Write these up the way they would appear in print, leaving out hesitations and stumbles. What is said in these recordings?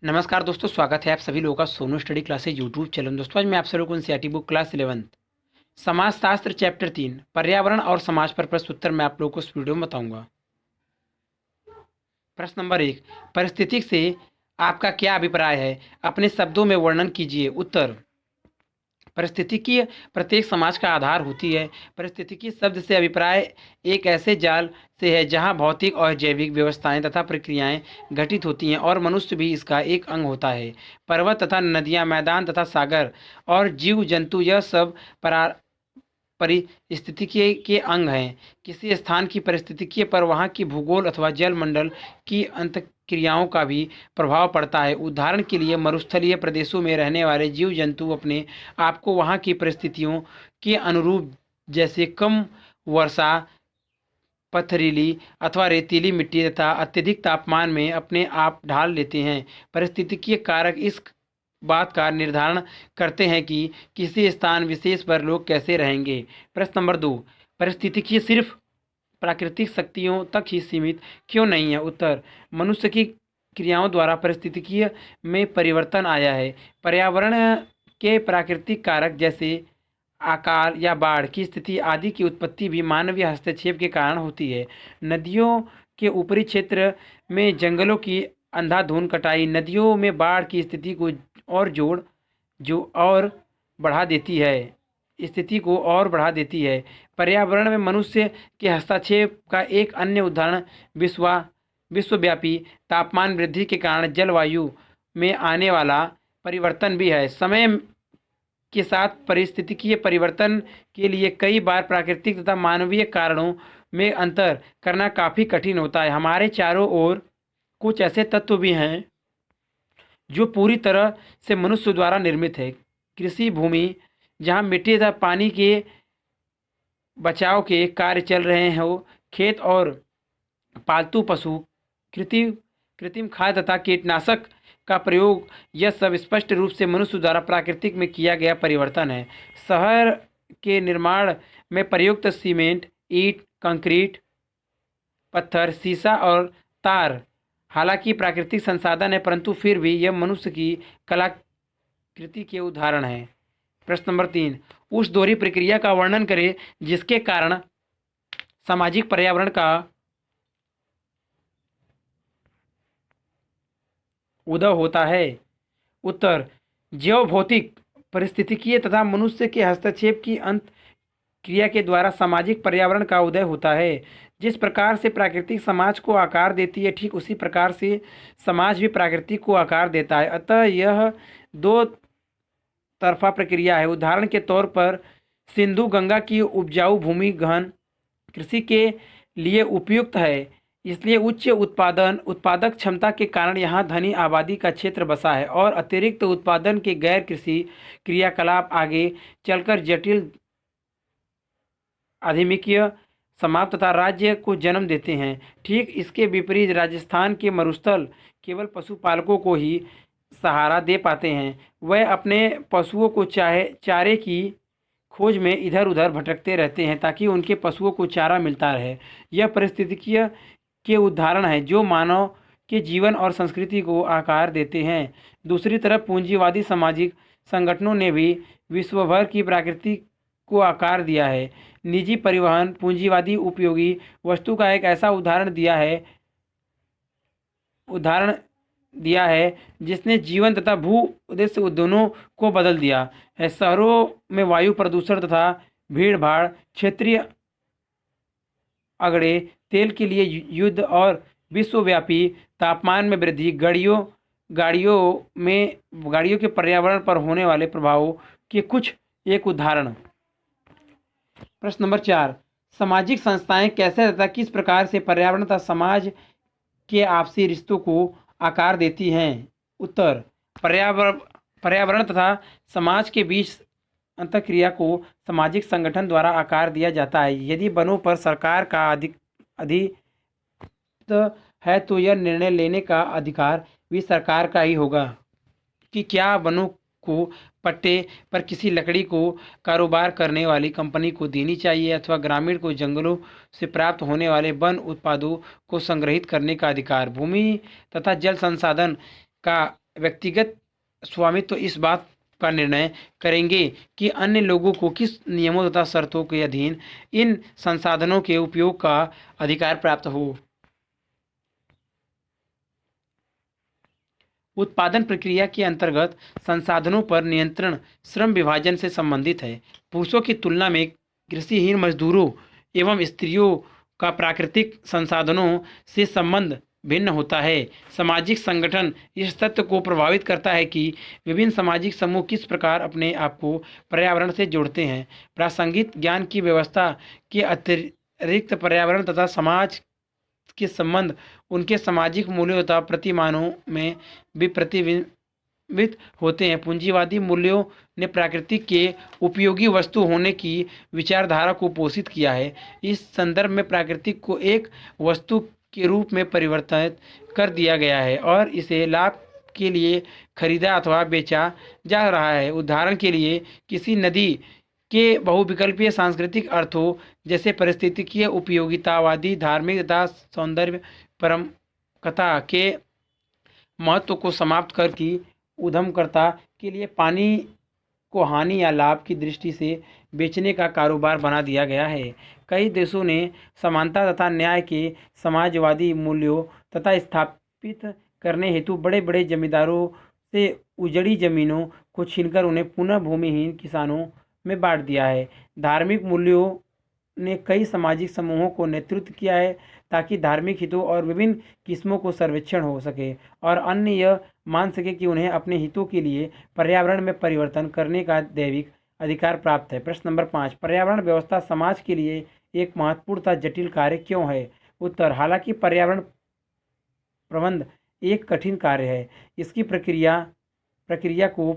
नमस्कार दोस्तों, स्वागत है आप सभी लोगों का Sonu study classes YouTube channel. दोस्तों आज मैं आप सभी लोगों को एनसीईआरटी बुक क्लास 11 समाजशास्त्र चैप्टर 3 पर्यावरण और समाज पर प्रश्न उत्तर मैं आप लोगों को इस वीडियो में बताऊंगा। प्रश्न नंबर 1, परिस्थिति से आपका क्या अभिप्राय है? अपने शब्दों में वर्णन कीजिए। उत्तर, पारिस्थितिकी प्रत्येक समाज का आधार होती है। पारिस्थितिकी शब्द से अभिप्राय एक ऐसे जाल से है जहाँ भौतिक और जैविक व्यवस्थाएं तथा प्रक्रियाएं घटित होती हैं और मनुष्य भी इसका एक अंग होता है। पर्वत तथा नदियाँ, मैदान तथा सागर और जीव जंतु यह सब परिस्थितिकी के अंग हैं। किसी स्थान की परिस्थितिकी पर वहाँ की भूगोल अथवा जलमंडल की अंतःक्रियाओं का भी प्रभाव पड़ता है। उदाहरण के लिए मरुस्थलीय प्रदेशों में रहने वाले जीव जंतु अपने आप को वहाँ की परिस्थितियों के अनुरूप, जैसे कम वर्षा, पथरीली अथवा रेतीली मिट्टी तथा अत्यधिक तापमान में अपने आप ढाल लेते हैं। पारिस्थितिकीय कारक इस बात का निर्धारण करते हैं कि किसी स्थान विशेष पर लोग कैसे रहेंगे। प्रश्न नंबर 2, पारिस्थितिकी सिर्फ प्राकृतिक शक्तियों तक ही सीमित क्यों नहीं है? उत्तर, मनुष्य की क्रियाओं द्वारा पारिस्थितिकीय में परिवर्तन आया है। पर्यावरण के प्राकृतिक कारक जैसे अकाल या बाढ़ की स्थिति आदि की उत्पत्ति भी मानवीय हस्तक्षेप के कारण होती है। नदियों के ऊपरी क्षेत्र में जंगलों की अंधाधुंध कटाई नदियों में बाढ़ की स्थिति को और जोड़ जो और बढ़ा देती है स्थिति को और बढ़ा देती है। पर्यावरण में मनुष्य के हस्तक्षेप का एक अन्य उदाहरण विश्वव्यापी तापमान वृद्धि के कारण जलवायु में आने वाला परिवर्तन भी है। समय के साथ पारिस्थितिकीय परिवर्तन के लिए कई बार प्राकृतिक तथा मानवीय कारणों में अंतर करना काफ़ी कठिन होता है। हमारे चारों ओर कुछ ऐसे तत्व भी हैं जो पूरी तरह से मनुष्य द्वारा निर्मित है। कृषि भूमि जहाँ मिट्टी तथा पानी के बचाव के कार्य चल रहे हो, खेत और पालतू पशु, कृत्रिम खाद तथा कीटनाशक का प्रयोग, यह सब स्पष्ट रूप से मनुष्य द्वारा प्राकृतिक में किया गया परिवर्तन है। शहर के निर्माण में प्रयुक्त सीमेंट, ईंट, कंक्रीट, पत्थर, शीशा और तार हालांकि प्राकृतिक संसाधन है, परंतु फिर भी यह मनुष्य की कलाकृति के उदाहरण हैं। प्रश्न नंबर 3, उस दोहरी प्रक्रिया का वर्णन करें जिसके कारण सामाजिक पर्यावरण का उदय होता है। उत्तर, जैव भौतिक, पारिस्थितिकीय तथा मनुष्य के हस्तक्षेप की अंत क्रिया के द्वारा सामाजिक पर्यावरण का उदय होता है। जिस प्रकार से प्राकृतिक समाज को आकार देती है, ठीक उसी प्रकार से समाज भी प्राकृतिक को आकार देता है। अतः यह दो तरफा प्रक्रिया है। उदाहरण के तौर पर सिंधु गंगा की उपजाऊ भूमि गहन कृषि के लिए उपयुक्त है, इसलिए उच्च उत्पादक क्षमता के कारण यहाँ धनी आबादी का क्षेत्र बसा है और अतिरिक्त उत्पादन के गैर कृषि क्रियाकलाप आगे चलकर जटिल आधिमिकीय समाप्त तथा राज्य को जन्म देते हैं। ठीक इसके विपरीत राजस्थान के मरुस्थल केवल पशुपालकों को ही सहारा दे पाते हैं। वह अपने पशुओं को चारे की खोज में इधर उधर भटकते रहते हैं ताकि उनके पशुओं को चारा मिलता रहे। यह पारिस्थितिकीय के उदाहरण हैं जो मानव के जीवन और संस्कृति को आकार देते हैं। दूसरी तरफ पूंजीवादी सामाजिक संगठनों ने भी विश्वभर की प्रकृति को आकार दिया है। निजी परिवहन पूंजीवादी उपयोगी वस्तु का एक ऐसा उदाहरण दिया है जिसने जीवन तथा भू उद्देश्य दोनों को बदल दिया है। शहरों में वायु प्रदूषण तथा भीड़ भाड़, क्षेत्रीय अगड़े, तेल के लिए युद्ध और विश्वव्यापी तापमान में वृद्धि गाड़ियों के पर्यावरण पर होने वाले प्रभावों के कुछ एक उदाहरण। प्रश्न नंबर 4, सामाजिक संस्थाएं कैसे तथा किस प्रकार से पर्यावरण तथा समाज के आपसी रिश्तों को आकार देती हैं? उत्तर, पर्यावरण तथा समाज के बीच अंतःक्रिया को सामाजिक संगठन द्वारा आकार दिया जाता है। यदि वनों पर सरकार का अधिपत्य है तो यह निर्णय लेने का अधिकार भी सरकार का ही होगा कि क्या वनों को पट्टे पर किसी लकड़ी को कारोबार करने वाली कंपनी को देनी चाहिए अथवा ग्रामीण को जंगलों से प्राप्त होने वाले वन उत्पादों को संग्रहित करने का अधिकार। भूमि तथा जल संसाधन का व्यक्तिगत स्वामित्व इस बात का निर्णय करेंगे कि अन्य लोगों को किस नियमों तथा शर्तों के अधीन इन संसाधनों के उपयोग का अधिकार प्राप्त हो। उत्पादन प्रक्रिया के अंतर्गत संसाधनों पर नियंत्रण श्रम विभाजन से संबंधित है। पुरुषों की तुलना में कृषिहीन मजदूरों एवं स्त्रियों का प्राकृतिक संसाधनों से संबंध भिन्न होता है। सामाजिक संगठन इस तथ्य को प्रभावित करता है कि विभिन्न सामाजिक समूह किस प्रकार अपने आप को पर्यावरण से जोड़ते हैं। प्रासंगिक ज्ञान की व्यवस्था के अतिरिक्त पर्यावरण तथा समाज के संबंध उनके सामाजिक मूल्यों तथा प्रतिमानों में भी प्रतिबिंबित होते हैं। पूंजीवादी मूल्यों ने प्रकृति के उपयोगी वस्तु होने की विचारधारा को पोषित किया है। इस संदर्भ में प्रकृति को एक वस्तु के रूप में परिवर्तित कर दिया गया है और इसे लाभ के लिए खरीदा अथवा बेचा जा रहा है। उदाहरण के लिए किसी नदी के बहुविकल्पीय सांस्कृतिक अर्थों जैसे पारिस्थितिकीय उपयोगितावादी धार्मिक तथा सौंदर्य परमकथा के महत्व को समाप्त करके उद्यमकर्ता के लिए पानी को हानि या लाभ की दृष्टि से बेचने का कारोबार बना दिया गया है। कई देशों ने समानता तथा न्याय के समाजवादी मूल्यों तथा स्थापित करने हेतु बड़े बड़े जमींदारों से उजड़ी जमीनों को छीनकर उन्हें पुनः भूमिहीन किसानों में बांट दिया है। धार्मिक मूल्यों ने कई सामाजिक समूहों को नेतृत्व किया है ताकि धार्मिक हितों और विभिन्न किस्मों को सर्वेक्षण हो सके और अन्य यह मान सके कि उन्हें अपने हितों के लिए पर्यावरण में परिवर्तन करने का दैविक अधिकार प्राप्त है। प्रश्न नंबर 5, पर्यावरण व्यवस्था समाज के लिए एक महत्वपूर्ण तथा जटिल कार्य क्यों है? उत्तर, हालांकि पर्यावरण प्रबंध एक कठिन कार्य है, इसकी प्रक्रिया को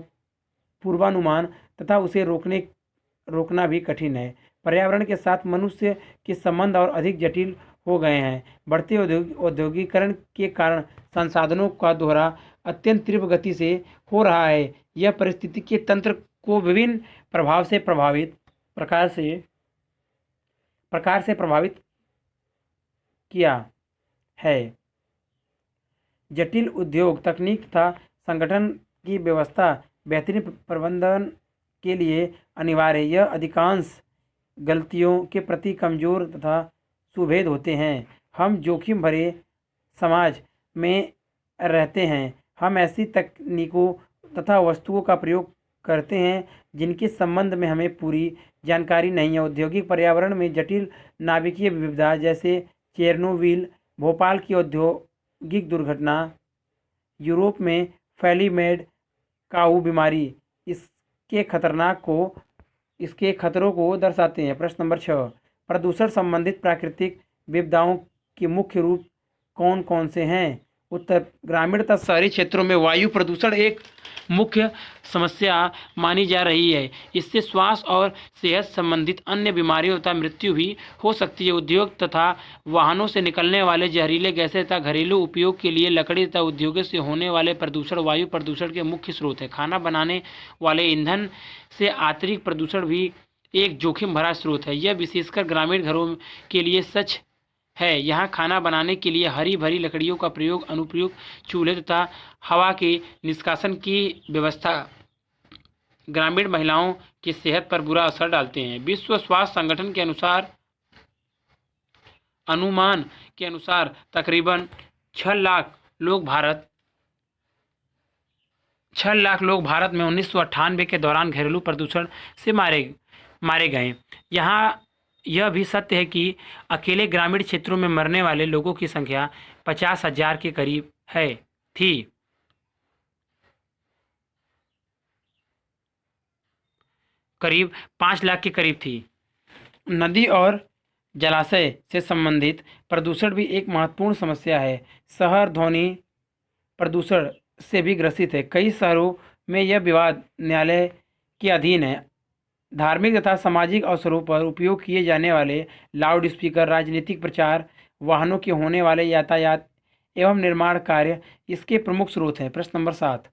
पूर्वानुमान तथा उसे रोकना भी कठिन है। पर्यावरण के साथ मनुष्य के संबंध और अधिक जटिल हो गए हैं। बढ़ते औद्योगिकरण के कारण संसाधनों का दोहरा अत्यंत तीव्र गति से हो रहा है। यह पारिस्थितिकी तंत्र को विभिन्न प्रकार से प्रभावित किया है। जटिल उद्योग तकनीक तथा संगठन की व्यवस्था बेहतरीन प्रबंधन के लिए अनिवार्य है। यह अधिकांश गलतियों के प्रति कमजोर तथा सुभेद होते हैं। हम जोखिम भरे समाज में रहते हैं। हम ऐसी तकनीकों तथा वस्तुओं का प्रयोग करते हैं जिनके संबंध में हमें पूरी जानकारी नहीं है। औद्योगिक पर्यावरण में जटिल नाभिकीय विविधता जैसे चेरनोबिल, भोपाल की औद्योगिक दुर्घटना, यूरोप में फैली मेड काऊ बीमारी इसके खतरों को दर्शाते हैं। प्रश्न नंबर 6, प्रदूषण संबंधित प्राकृतिक विपदाओं के मुख्य रूप कौन कौन से हैं? उत्तर, ग्रामीण तथा शहरी क्षेत्रों में वायु प्रदूषण एक मुख्य समस्या मानी जा रही है। इससे श्वास और सेहत संबंधित अन्य बीमारियों तथा मृत्यु भी हो सकती है। उद्योग तथा वाहनों से निकलने वाले जहरीले गैसें तथा घरेलू उपयोग के लिए लकड़ी तथा उद्योगों से होने वाले प्रदूषण वायु प्रदूषण के मुख्य स्रोत है। खाना बनाने वाले ईंधन से आंतरिक प्रदूषण भी एक जोखिम भरा स्रोत है। यह विशेषकर ग्रामीण घरों के लिए सच है। यहाँ खाना बनाने के लिए हरी भरी लकड़ियों का प्रयोग, अनुपयुक्त चूल्हे तथा हवा के निष्कासन की व्यवस्था ग्रामीण महिलाओं की सेहत पर बुरा असर डालते हैं। विश्व स्वास्थ्य संगठन के अनुमान के अनुसार तकरीबन 6 लाख लोग भारत में 1998 के दौरान घरेलू प्रदूषण से मारे गए। यहाँ यह भी सत्य है कि अकेले ग्रामीण क्षेत्रों में मरने वाले लोगों की संख्या 50,000 के करीब थी। करीब 5 लाख के करीब थी। नदी और जलाशय से संबंधित प्रदूषण भी एक महत्वपूर्ण समस्या है। शहर ध्वनि प्रदूषण से भी ग्रसित है। कई शहरों में यह विवाद न्यायालय के अधीन है। धार्मिक तथा सामाजिक अवसरों पर उपयोग किए जाने वाले लाउड स्पीकर, राजनीतिक प्रचार, वाहनों के होने वाले यातायात एवं निर्माण कार्य इसके प्रमुख स्रोत हैं। प्रश्न नंबर 7,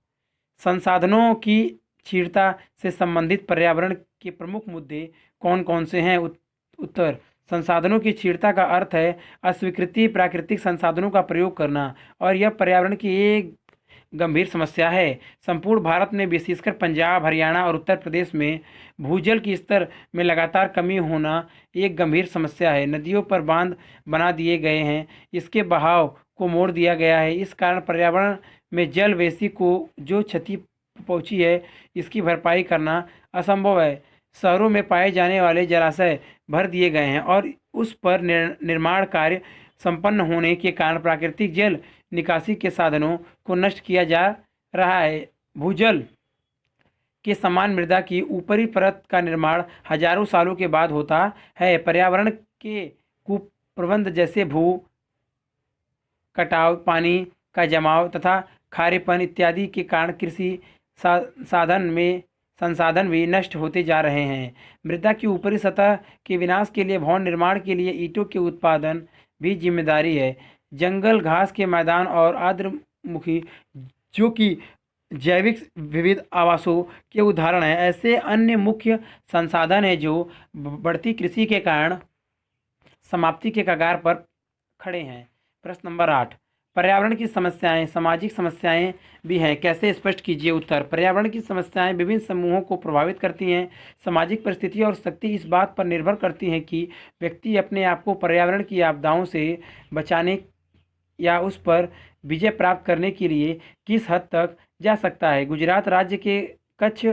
संसाधनों की क्षीणता से संबंधित पर्यावरण के प्रमुख मुद्दे कौन कौन से हैं? उत्तर, संसाधनों की क्षीणता का अर्थ है अस्वीकृति प्राकृतिक संसाधनों का प्रयोग करना और यह पर्यावरण की एक गंभीर समस्या है। संपूर्ण भारत में विशेषकर पंजाब, हरियाणा और उत्तर प्रदेश में भूजल की स्तर में लगातार कमी होना एक गंभीर समस्या है। नदियों पर बांध बना दिए गए हैं, इसके बहाव को मोड़ दिया गया है। इस कारण पर्यावरण में जल वेसी को जो क्षति पहुंची है, इसकी भरपाई करना असंभव है। शहरों में पाए जाने वाले जलाशय भर दिए गए हैं और उस पर निर्माण कार्य संपन्न होने के कारण प्राकृतिक जल निकासी के साधनों को नष्ट किया जा रहा है। भूजल के समान मृदा की ऊपरी परत का निर्माण हजारों सालों के बाद होता है। पर्यावरण के कुप्रबंध जैसे भू कटाव, पानी का जमाव तथा खारेपन इत्यादि के कारण कृषि संसाधन भी नष्ट होते जा रहे हैं। मृदा की ऊपरी सतह के विनाश के लिए भवन निर्माण के लिए ईंटों के उत्पादन भी जिम्मेदारी है। जंगल, घास के मैदान और आर्द्रमुखी जो कि जैविक विविध आवासों के उदाहरण हैं, ऐसे अन्य मुख्य संसाधन हैं जो बढ़ती कृषि के कारण समाप्ति के कगार पर खड़े हैं। प्रश्न नंबर 8, पर्यावरण की समस्याएं सामाजिक समस्याएं भी हैं, कैसे स्पष्ट कीजिए उत्तर। पर्यावरण की समस्याएं विभिन्न समूहों को प्रभावित करती हैं। सामाजिक परिस्थिति और शक्ति इस बात पर निर्भर करती हैं कि व्यक्ति अपने आप को पर्यावरण की आपदाओं से बचाने या उस पर विजय प्राप्त करने के लिए किस हद तक जा सकता है। गुजरात राज्य के कच्छ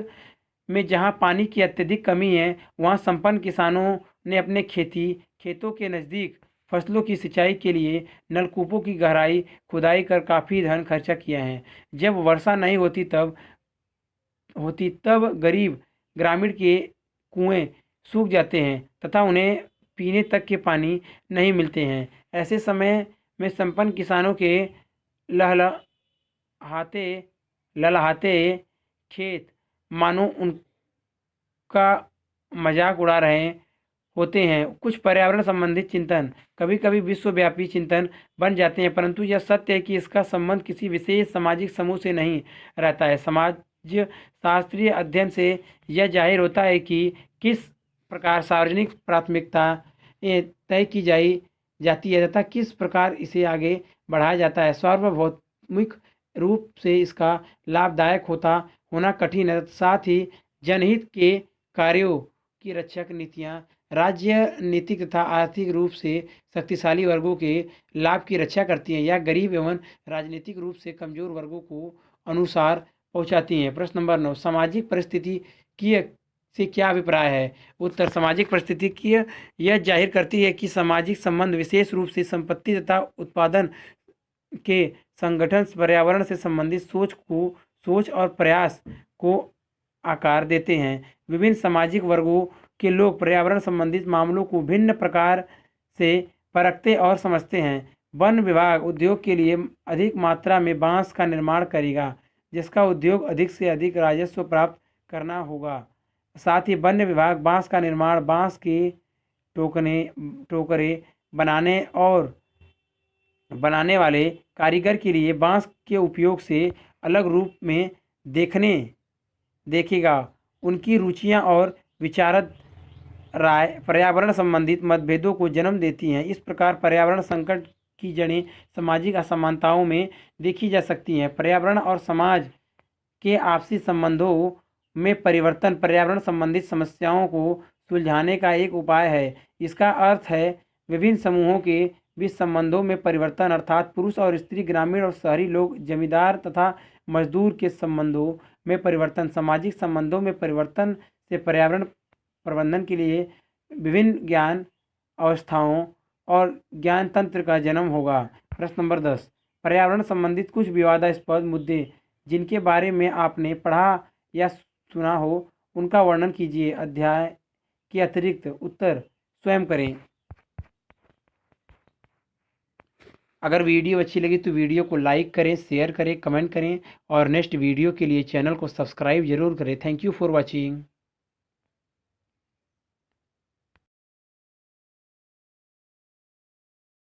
में जहां पानी की अत्यधिक कमी है, वहां संपन्न किसानों ने अपने खेतों के नज़दीक फसलों की सिंचाई के लिए नलकूपों की गहराई खुदाई कर काफ़ी धन खर्चा किया है। जब वर्षा नहीं होती तब गरीब ग्रामीण के कुएं सूख जाते हैं तथा उन्हें पीने तक के पानी नहीं मिलते हैं। ऐसे समय में संपन्न किसानों के ललहाते खेत मानो उनका मजाक उड़ा रहे होते हैं। कुछ पर्यावरण संबंधित चिंतन कभी कभी विश्वव्यापी चिंतन बन जाते हैं, परंतु यह सत्य है कि इसका संबंध किसी विशेष सामाजिक समूह से नहीं रहता है। समाज शास्त्रीय अध्ययन से यह जाहिर होता है कि किस प्रकार सार्वजनिक प्राथमिकता तय की जाती है तथा किस प्रकार इसे आगे बढ़ाया जाता है। सार्वभौमिक रूप से इसका लाभदायक होना कठिन है। साथ ही जनहित के कार्यों की रक्षक नीतियाँ राजनीतिक तथा आर्थिक रूप से शक्तिशाली वर्गों के लाभ की रक्षा करती हैं या गरीब एवं राजनीतिक रूप से कमजोर वर्गों को अनुसार पहुंचाती हैं। प्रश्न नंबर 9, सामाजिक परिस्थिति की से क्या अभिप्राय है। उत्तर, सामाजिक परिस्थिति की यह जाहिर करती है कि सामाजिक संबंध विशेष रूप से संपत्ति तथा उत्पादन के संगठन पर्यावरण से संबंधित सोच और प्रयास को आकार देते हैं। विभिन्न सामाजिक वर्गों के लोग पर्यावरण संबंधित मामलों को भिन्न प्रकार से परखते और समझते हैं। वन विभाग उद्योग के लिए अधिक मात्रा में बांस का निर्माण करेगा, जिसका उद्योग अधिक से अधिक राजस्व प्राप्त करना होगा। साथ ही वन विभाग बांस का निर्माण, बांस के टोकरे बनाने वाले कारीगर के लिए बांस के उपयोग से अलग रूप में देखेगा। उनकी रुचियां और राय पर्यावरण संबंधित मतभेदों को जन्म देती हैं। इस प्रकार पर्यावरण संकट की जड़ें सामाजिक असमानताओं में देखी जा सकती हैं। पर्यावरण और समाज के आपसी संबंधों में परिवर्तन पर्यावरण संबंधित समस्याओं को सुलझाने का एक उपाय है। इसका अर्थ है विभिन्न समूहों के बीच संबंधों में परिवर्तन, अर्थात पुरुष और स्त्री, ग्रामीण और शहरी लोग, जमींदार तथा मजदूर के संबंधों में परिवर्तन। सामाजिक संबंधों में परिवर्तन से पर्यावरण प्रबंधन के लिए विभिन्न ज्ञान अवस्थाओं और ज्ञान तंत्र का जन्म होगा। प्रश्न नंबर 10, पर्यावरण संबंधित कुछ विवादास्पद मुद्दे जिनके बारे में आपने पढ़ा या सुना हो, उनका वर्णन कीजिए। अध्याय के अतिरिक्त उत्तर स्वयं करें। अगर वीडियो अच्छी लगी तो वीडियो को लाइक करें, शेयर करें, कमेंट करें और नेक्स्ट वीडियो के लिए चैनल को सब्सक्राइब जरूर करें। Thank you for watching.